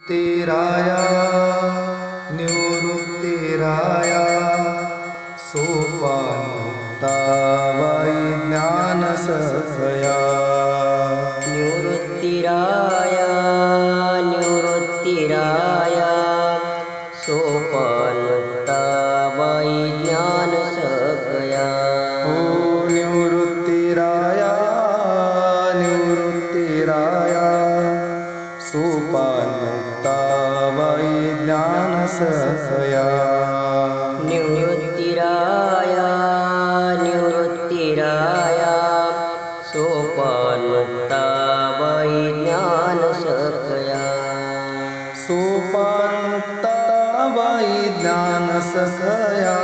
निवृत्तिराया निवृत्तिराया सोपानमुक्ताबाई ज्ञानसखया निवृत्तिराया निवृत्तिराया सोपानमुक्ताबाई ज्ञानसखया निवृत्तिराया निवृत्तिराया सोपानमुक्ताबाई ज्ञानसखया निवृत्तिराया निवृत्तिराया सोपानमुक्ताबाई ज्ञानसखया सोपानमुक्ताबाई ज्ञानसखया